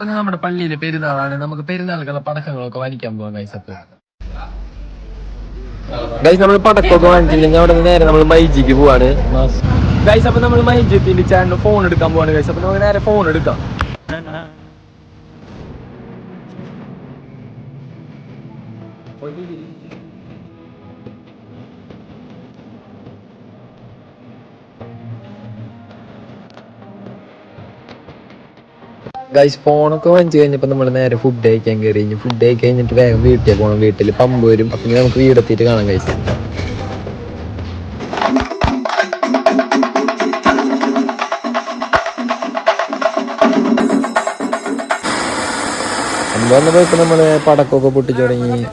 അപ്പൊ നമ്മുടെ പള്ളിയിലെ പെരുന്നാളാണ്. നമുക്ക് പെരുന്നാളുകളുടെ പടക്കങ്ങളൊക്കെ വലിക്കാൻ പോകാം ഗൈസ്. അപ്പൊ ഗൈസ് നമ്മൾ പടക്കമൊക്കെ വാങ്ങിച്ചില്ലെങ്കിൽ അവിടെ നിന്ന് നേരെ നമ്മൾ മൈജിക്ക് പോവാണ് ഗൈസ്. അപ്പൊ നമ്മൾ മൈജിത്തിന്റെ ചാനൽ ഫോൺ എടുക്കാൻ പോവാണ് ഗൈസ്. അപ്പൊ നമുക്ക് നേരെ ഫോൺ എടുക്കാം. ഗൈസ് ഫോണൊക്കെ വാങ്ങിച്ചു കഴിഞ്ഞപ്പോ നമ്മൾ നേരെ ഫുഡ് കഴിക്കാൻ കയറി. ഫുഡ് കഴിച്ച് കഴിഞ്ഞിട്ട് വേഗം വീട്ടിൽ പോകണം. വീട്ടിൽ പമ്പ് വരും. അപ്പൊ നമുക്ക് വീടെത്തിയിട്ട് കാണാം ഗൈസ്. വന്നപ്പോ ഇപ്പൊ നമ്മള് പടക്കമൊക്കെ പൊട്ടിച്ചു തുടങ്ങി.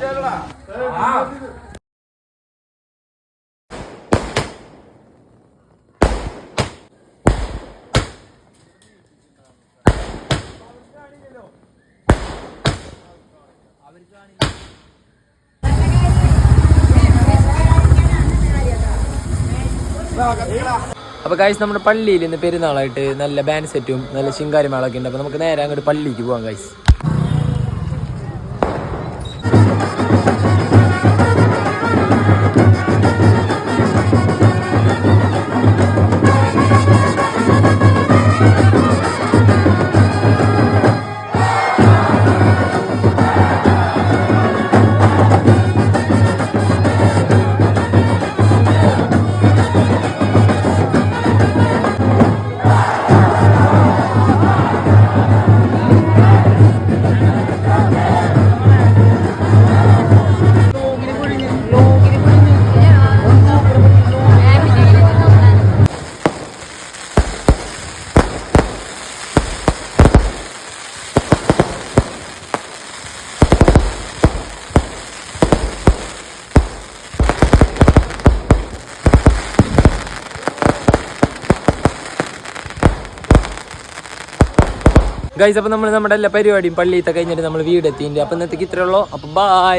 അപ്പൊ ഗൈസ് നമ്മുടെ പള്ളിയിൽ ഇന്ന് പെരുന്നാളായിട്ട് നല്ല ബാൻഡ് സെറ്റും നല്ല ശിങ്കാരിമേളൊക്കെ ഉണ്ട്. അപ്പൊ നമുക്ക് നേരെ അങ്ങോട്ട് പള്ളിക്ക് പോവാം ഗൈസ്. ഗൈസ് അപ്പൊ നമ്മൾ നമ്മുടെ എല്ലാ പരിപാടിയും പള്ളിയിലത്തെ കഴിഞ്ഞിട്ട് നമ്മൾ വീടെത്തിയിട്ടുണ്ട്. അപ്പൊ ഇന്നത്തേക്ക് ഇത്രയുള്ളൂ. അപ്പൊ ബൈ.